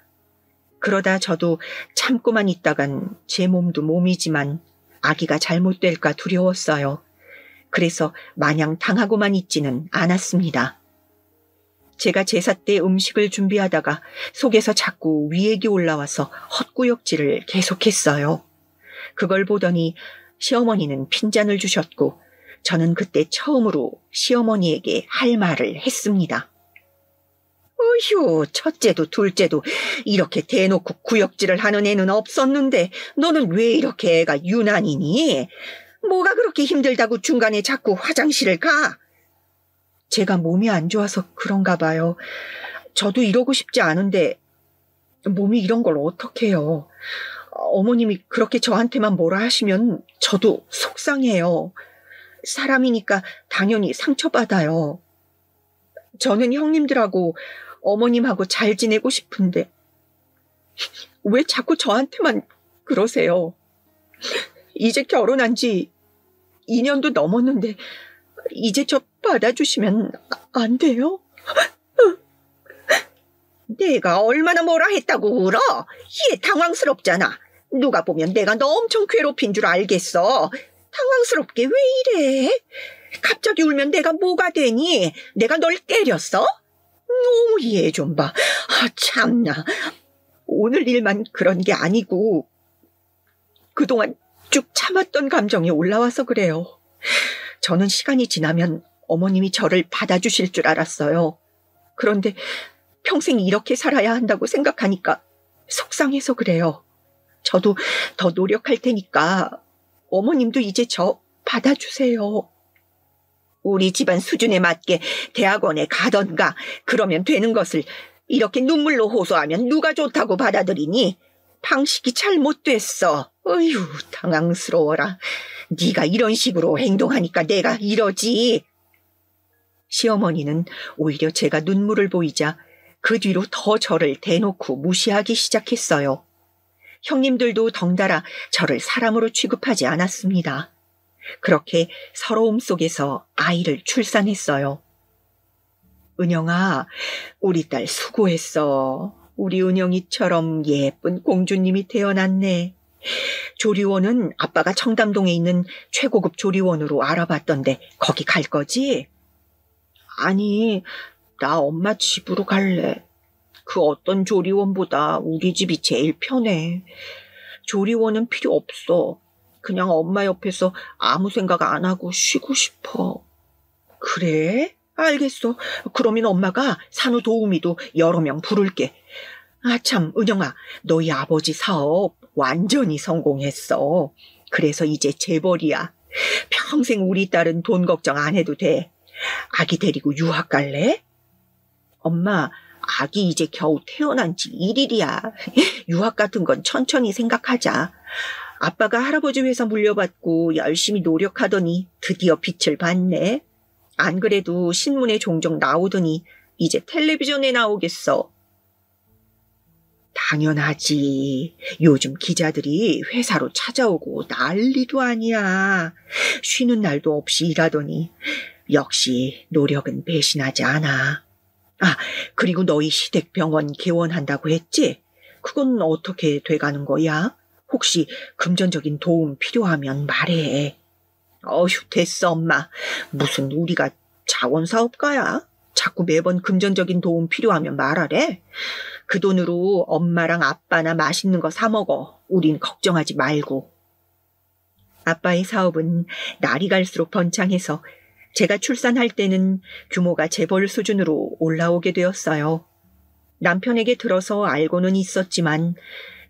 그러다 저도 참고만 있다간 제 몸도 몸이지만 아기가 잘못될까 두려웠어요. 그래서 마냥 당하고만 있지는 않았습니다. 제가 제사 때 음식을 준비하다가 속에서 자꾸 위액이 올라와서 헛구역질을 계속했어요. 그걸 보더니 시어머니는 핀잔을 주셨고 저는 그때 처음으로 시어머니에게 할 말을 했습니다. 어휴, 첫째도 둘째도 이렇게 대놓고 구역질을 하는 애는 없었는데 너는 왜 이렇게 애가 유난이니? 뭐가 그렇게 힘들다고 중간에 자꾸 화장실을 가? 제가 몸이 안 좋아서 그런가 봐요. 저도 이러고 싶지 않은데 몸이 이런 걸 어떡해요. 어머님이 그렇게 저한테만 뭐라 하시면 저도 속상해요. 사람이니까 당연히 상처받아요. 저는 형님들하고 어머님하고 잘 지내고 싶은데 왜 자꾸 저한테만 그러세요? 이제 결혼한 지 2년도 넘었는데 이제 저 받아주시면 안 돼요? 내가 얼마나 뭐라 했다고 울어? 얘 당황스럽잖아. 누가 보면 내가 너 엄청 괴롭힌 줄 알겠어. 당황스럽게 왜 이래? 갑자기 울면 내가 뭐가 되니? 내가 널 때렸어? 얘 좀 봐. 참나. 오늘 일만 그런 게 아니고 그동안 쭉 참았던 감정이 올라와서 그래요. 저는 시간이 지나면 어머님이 저를 받아주실 줄 알았어요. 그런데 평생 이렇게 살아야 한다고 생각하니까 속상해서 그래요. 저도 더 노력할 테니까 어머님도 이제 저 받아주세요. 우리 집안 수준에 맞게 대학원에 가던가 그러면 되는 것을 이렇게 눈물로 호소하면 누가 좋다고 받아들이니? 방식이 잘못됐어. 어휴, 당황스러워라. 네가 이런 식으로 행동하니까 내가 이러지. 시어머니는 오히려 제가 눈물을 보이자 그 뒤로 더 저를 대놓고 무시하기 시작했어요. 형님들도 덩달아 저를 사람으로 취급하지 않았습니다. 그렇게 서러움 속에서 아이를 출산했어요. 은영아, 우리 딸 수고했어. 우리 은영이처럼 예쁜 공주님이 태어났네. 조리원은 아빠가 청담동에 있는 최고급 조리원으로 알아봤던데 거기 갈 거지? 아니, 나 엄마 집으로 갈래. 그 어떤 조리원보다 우리 집이 제일 편해. 조리원은 필요 없어. 그냥 엄마 옆에서 아무 생각 안 하고 쉬고 싶어. 그래? 알겠어. 그러면 엄마가 산후 도우미도 여러 명 부를게. 아, 참, 은영아, 너희 아버지 사업 완전히 성공했어. 그래서 이제 재벌이야. 평생 우리 딸은 돈 걱정 안 해도 돼. 아기 데리고 유학 갈래? 엄마, 아기 이제 겨우 태어난 지 1일이야. 유학 같은 건 천천히 생각하자. 아빠가 할아버지 회사 물려받고 열심히 노력하더니 드디어 빛을 봤네. 안 그래도 신문에 종종 나오더니 이제 텔레비전에 나오겠어. 당연하지. 요즘 기자들이 회사로 찾아오고 난리도 아니야. 쉬는 날도 없이 일하더니 역시 노력은 배신하지 않아. 아, 그리고 너희 시댁병원 개원한다고 했지? 그건 어떻게 돼가는 거야? 혹시 금전적인 도움 필요하면 말해. 어휴, 됐어, 엄마. 무슨 우리가 자원사업가야? 자꾸 매번 금전적인 도움 필요하면 말하래. 그 돈으로 엄마랑 아빠나 맛있는 거 사 먹어. 우린 걱정하지 말고. 아빠의 사업은 날이 갈수록 번창해서 제가 출산할 때는 규모가 재벌 수준으로 올라오게 되었어요. 남편에게 들어서 알고는 있었지만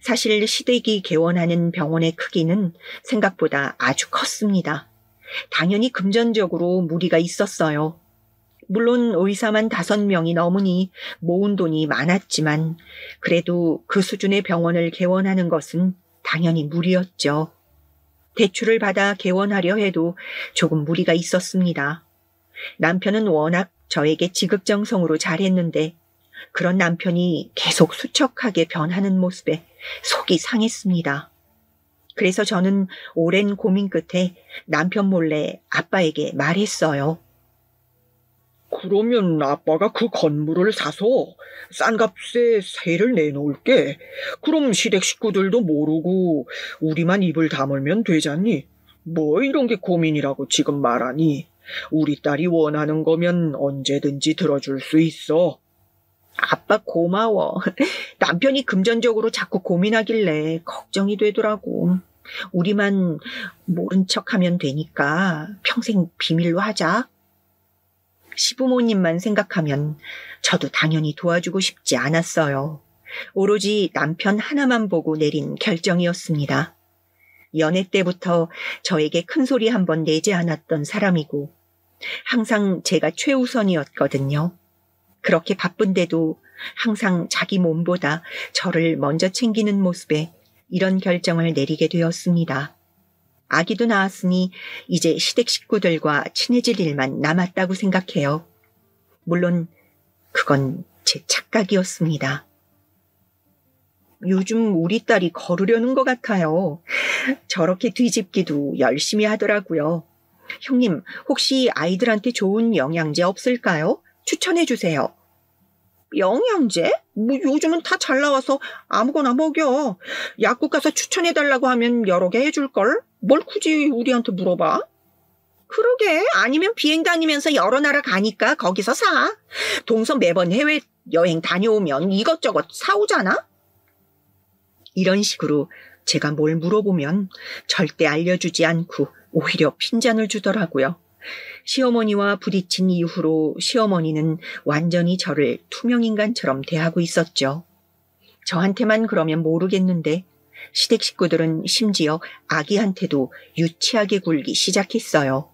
사실 시댁이 개원하는 병원의 크기는 생각보다 아주 컸습니다. 당연히 금전적으로 무리가 있었어요. 물론 의사만 5명이 넘으니 모은 돈이 많았지만 그래도 그 수준의 병원을 개원하는 것은 당연히 무리였죠. 대출을 받아 개원하려 해도 조금 무리가 있었습니다. 남편은 워낙 저에게 지극정성으로 잘했는데 그런 남편이 계속 수척하게 변하는 모습에 속이 상했습니다. 그래서 저는 오랜 고민 끝에 남편 몰래 아빠에게 말했어요. 그러면 아빠가 그 건물을 사서 싼 값에 세를 내놓을게. 그럼 시댁 식구들도 모르고 우리만 입을 다물면 되잖니. 뭐 이런 게 고민이라고 지금 말하니. 우리 딸이 원하는 거면 언제든지 들어줄 수 있어. 아빠 고마워. 남편이 금전적으로 자꾸 고민하길래 걱정이 되더라고. 우리만 모른 척하면 되니까 평생 비밀로 하자. 시부모님만 생각하면 저도 당연히 도와주고 싶지 않았어요. 오로지 남편 하나만 보고 내린 결정이었습니다. 연애 때부터 저에게 큰소리 한 번 내지 않았던 사람이고 항상 제가 최우선이었거든요. 그렇게 바쁜데도 항상 자기 몸보다 저를 먼저 챙기는 모습에 이런 결정을 내리게 되었습니다. 아기도 낳았으니 이제 시댁 식구들과 친해질 일만 남았다고 생각해요. 물론 그건 제 착각이었습니다. 요즘 우리 딸이 걸으려는 것 같아요. 저렇게 뒤집기도 열심히 하더라고요. 형님, 혹시 아이들한테 좋은 영양제 없을까요? 추천해 주세요. 영양제? 뭐 요즘은 다 잘 나와서 아무거나 먹여. 약국 가서 추천해달라고 하면 여러 개 해줄걸? 뭘 굳이 우리한테 물어봐? 그러게. 아니면 비행 다니면서 여러 나라 가니까 거기서 사. 동서 매번 해외여행 다녀오면 이것저것 사오잖아? 이런 식으로 제가 뭘 물어보면 절대 알려주지 않고 오히려 핀잔을 주더라고요. 시어머니와 부딪힌 이후로 시어머니는 완전히 저를 투명인간처럼 대하고 있었죠. 저한테만 그러면 모르겠는데 시댁 식구들은 심지어 아기한테도 유치하게 굴기 시작했어요.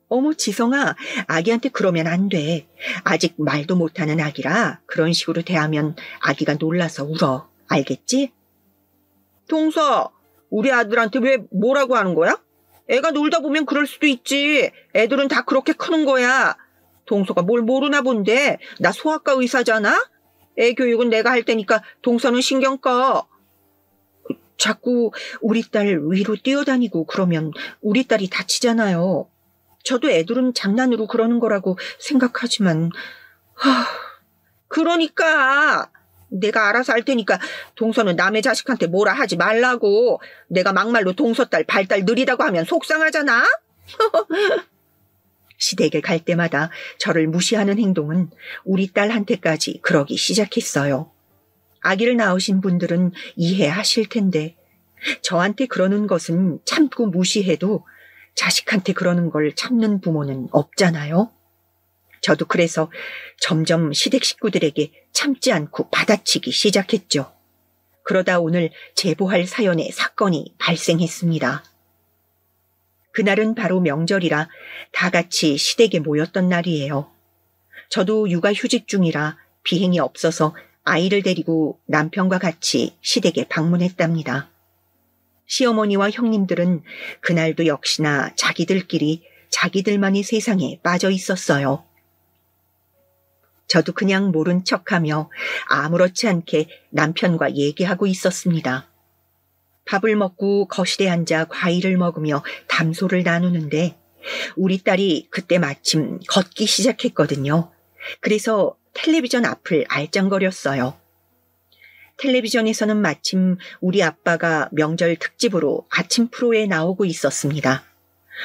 어머, 지성아, 아기한테 그러면 안 돼. 아직 말도 못하는 아기라 그런 식으로 대하면 아기가 놀라서 울어. 알겠지? 동서, 우리 아들한테 왜 뭐라고 하는 거야? 애가 놀다 보면 그럴 수도 있지. 애들은 다 그렇게 크는 거야. 동서가 뭘 모르나 본데. 나 소아과 의사잖아? 애 교육은 내가 할 테니까 동서는 신경 꺼. 자꾸 우리 딸 위로 뛰어다니고 그러면 우리 딸이 다치잖아요. 저도 애들은 장난으로 그러는 거라고 생각하지만 그러니까 내가 알아서 할 테니까 동서는 남의 자식한테 뭐라 하지 말라고. 내가 막말로 동서 딸 발달 느리다고 하면 속상하잖아. 시댁에 갈 때마다 저를 무시하는 행동은 우리 딸한테까지 그러기 시작했어요. 아기를 낳으신 분들은 이해하실 텐데 저한테 그러는 것은 참고 무시해도 자식한테 그러는 걸 참는 부모는 없잖아요. 저도 그래서 점점 시댁 식구들에게 참지 않고 받아치기 시작했죠. 그러다 오늘 제보할 사연의 사건이 발생했습니다. 그날은 바로 명절이라 다 같이 시댁에 모였던 날이에요. 저도 육아휴직 중이라 비행이 없어서 아이를 데리고 남편과 같이 시댁에 방문했답니다. 시어머니와 형님들은 그날도 역시나 자기들끼리 자기들만의 세상에 빠져 있었어요. 저도 그냥 모른 척하며 아무렇지 않게 남편과 얘기하고 있었습니다. 밥을 먹고 거실에 앉아 과일을 먹으며 담소를 나누는데 우리 딸이 그때 마침 걷기 시작했거든요. 그래서 텔레비전 앞을 알짱거렸어요. 텔레비전에서는 마침 우리 아빠가 명절 특집으로 아침 프로에 나오고 있었습니다.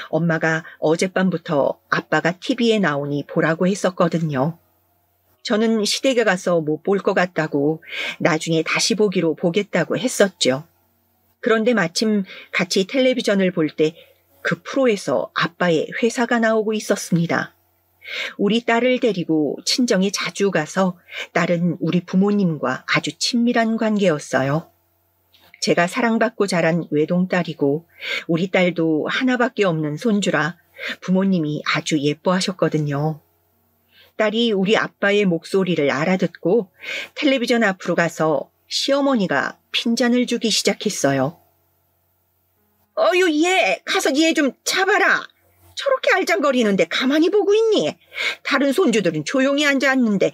엄마가 어젯밤부터 아빠가 TV에 나오니 보라고 했었거든요. 저는 시댁에 가서 못 볼 것 같다고 나중에 다시 보기로 보겠다고 했었죠. 그런데 마침 같이 텔레비전을 볼 때 그 프로에서 아빠의 회사가 나오고 있었습니다. 우리 딸을 데리고 친정에 자주 가서 딸은 우리 부모님과 아주 친밀한 관계였어요. 제가 사랑받고 자란 외동딸이고 우리 딸도 하나밖에 없는 손주라 부모님이 아주 예뻐하셨거든요. 딸이 우리 아빠의 목소리를 알아듣고 텔레비전 앞으로 가서 시어머니가 핀잔을 주기 시작했어요. 어유 얘 가서 얘 좀 잡아라. 저렇게 알짱거리는데 가만히 보고 있니? 다른 손주들은 조용히 앉아있는데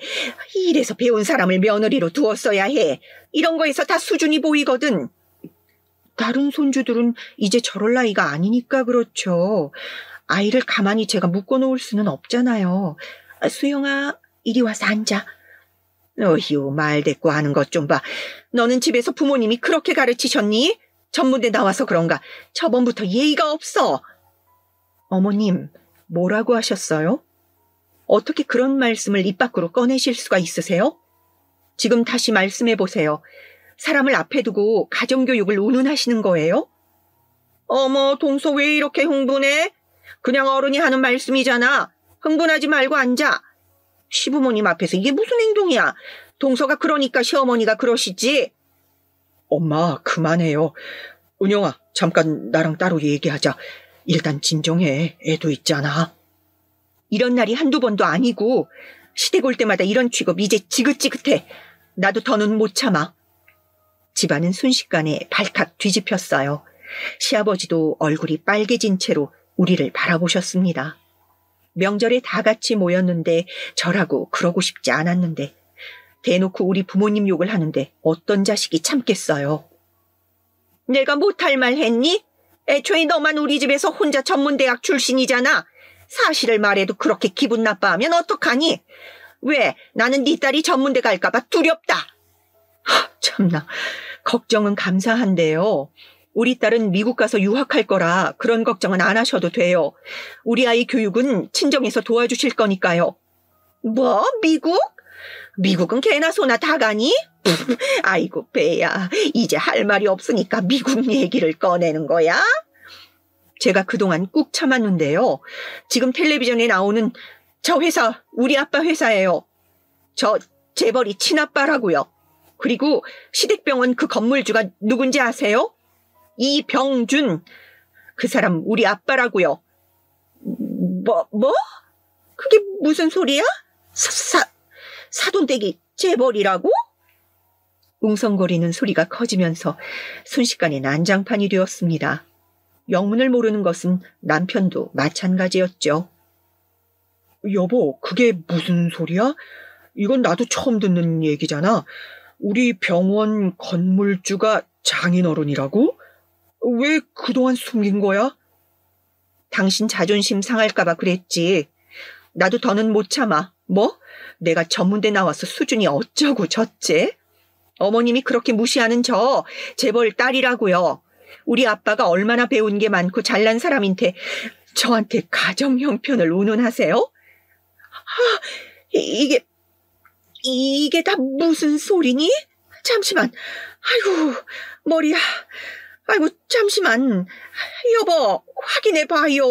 이래서 배운 사람을 며느리로 두었어야 해. 이런 거에서 다 수준이 보이거든. 다른 손주들은 이제 저럴 나이가 아니니까 그렇죠. 아이를 가만히 제가 묶어놓을 수는 없잖아요. 수영아, 이리 와서 앉아. 어휴, 말대꾸 하는 것 좀 봐. 너는 집에서 부모님이 그렇게 가르치셨니? 전문대 나와서 그런가 저번부터 예의가 없어. 어머님, 뭐라고 하셨어요? 어떻게 그런 말씀을 입 밖으로 꺼내실 수가 있으세요? 지금 다시 말씀해 보세요. 사람을 앞에 두고 가정교육을 운운하시는 거예요? 어머, 동서 왜 이렇게 흥분해? 그냥 어른이 하는 말씀이잖아. 흥분하지 말고 앉아. 시부모님 앞에서 이게 무슨 행동이야? 동서가 그러니까 시어머니가 그러시지. 엄마, 그만해요. 은영아, 잠깐 나랑 따로 얘기하자. 일단 진정해. 애도 있잖아. 이런 날이 한두 번도 아니고 시댁 올 때마다 이런 취급 이제 지긋지긋해. 나도 더는 못 참아. 집안은 순식간에 발칵 뒤집혔어요. 시아버지도 얼굴이 빨개진 채로 우리를 바라보셨습니다. 명절에 다 같이 모였는데 저라고 그러고 싶지 않았는데 대놓고 우리 부모님 욕을 하는데 어떤 자식이 참겠어요. 내가 못할 말 했니? 애초에 너만 우리 집에서 혼자 전문대학 출신이잖아. 사실을 말해도 그렇게 기분 나빠하면 어떡하니? 왜? 나는 네 딸이 전문대 갈까봐 두렵다. 참나, 걱정은 감사한데요. 우리 딸은 미국 가서 유학할 거라 그런 걱정은 안 하셔도 돼요. 우리 아이 교육은 친정에서 도와주실 거니까요. 뭐? 미국? 미국은 개나 소나 다 가니? 아이고 배야, 이제 할 말이 없으니까 미국 얘기를 꺼내는 거야? 제가 그동안 꾹 참았는데요. 지금 텔레비전에 나오는 저 회사 우리 아빠 회사예요. 저 재벌이 친아빠라고요. 그리고 시댁병원 그 건물주가 누군지 아세요? 이병준. 그 사람 우리 아빠라고요. 뭐? 그게 무슨 소리야? 사돈댁이 재벌이라고? 웅성거리는 소리가 커지면서 순식간에 난장판이 되었습니다. 영문을 모르는 것은 남편도 마찬가지였죠. 여보, 그게 무슨 소리야? 이건 나도 처음 듣는 얘기잖아. 우리 병원 건물주가 장인어른이라고? 왜 그동안 숨긴 거야? 당신 자존심 상할까봐 그랬지. 나도 더는 못 참아. 뭐? 내가 전문대 나와서 수준이 어쩌고 저째? 어머님이 그렇게 무시하는 저 재벌 딸이라고요. 우리 아빠가 얼마나 배운 게 많고 잘난 사람인데 저한테 가정 형편을 운운하세요? 이게 다 무슨 소리니? 잠시만. 아이고, 머리야. 아이고, 잠시만. 여보, 확인해 봐요.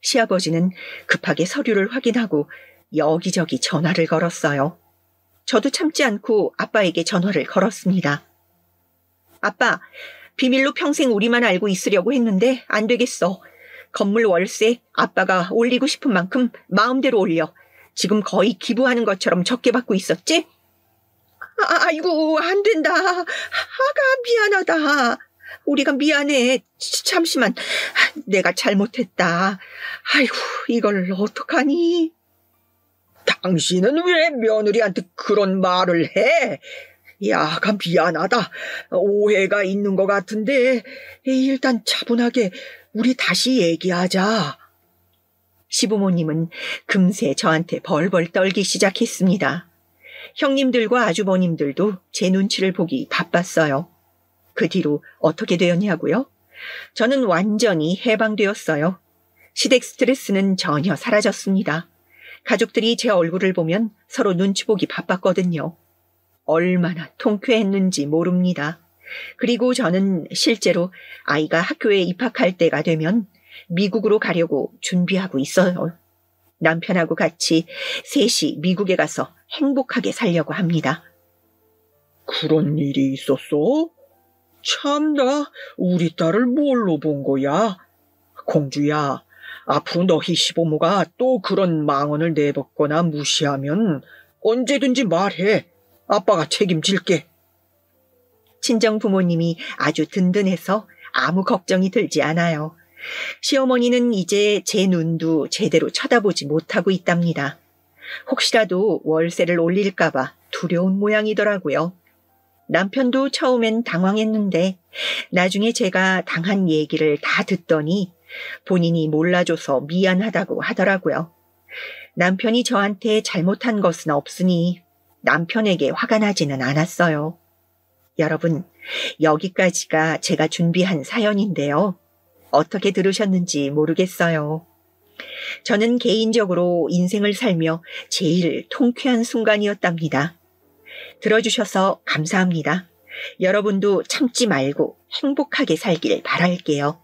시아버지는 급하게 서류를 확인하고 여기저기 전화를 걸었어요. 저도 참지 않고 아빠에게 전화를 걸었습니다. 아빠, 비밀로 평생 우리만 알고 있으려고 했는데 안 되겠어. 건물 월세 아빠가 올리고 싶은 만큼 마음대로 올려. 지금 거의 기부하는 것처럼 적게 받고 있었지? 아이고, 안 된다. 아가 미안하다. 우리가 미안해. 잠시만, 내가 잘못했다. 아이고, 이걸 어떡하니? 당신은 왜 며느리한테 그런 말을 해? 야가 미안하다. 오해가 있는 것 같은데 일단 차분하게 우리 다시 얘기하자. 시부모님은 금세 저한테 벌벌 떨기 시작했습니다. 형님들과 아주버님들도 제 눈치를 보기 바빴어요. 그 뒤로 어떻게 되었냐고요? 저는 완전히 해방되었어요. 시댁 스트레스는 전혀 사라졌습니다. 가족들이 제 얼굴을 보면 서로 눈치 보기 바빴거든요. 얼마나 통쾌했는지 모릅니다. 그리고 저는 실제로 아이가 학교에 입학할 때가 되면 미국으로 가려고 준비하고 있어요. 남편하고 같이 셋이 미국에 가서 행복하게 살려고 합니다. 그런 일이 있었어? 참나, 우리 딸을 뭘로 본 거야? 공주야, 앞으로 너희 시부모가 또 그런 망언을 내뱉거나 무시하면 언제든지 말해. 아빠가 책임질게. 친정 부모님이 아주 든든해서 아무 걱정이 들지 않아요. 시어머니는 이제 제 눈도 제대로 쳐다보지 못하고 있답니다. 혹시라도 월세를 올릴까봐 두려운 모양이더라고요. 남편도 처음엔 당황했는데 나중에 제가 당한 얘기를 다 듣더니 본인이 몰라줘서 미안하다고 하더라고요. 남편이 저한테 잘못한 것은 없으니 남편에게 화가 나지는 않았어요. 여러분, 여기까지가 제가 준비한 사연인데요. 어떻게 들으셨는지 모르겠어요. 저는 개인적으로 인생을 살며 제일 통쾌한 순간이었답니다. 들어주셔서 감사합니다. 여러분도 참지 말고 행복하게 살길 바랄게요.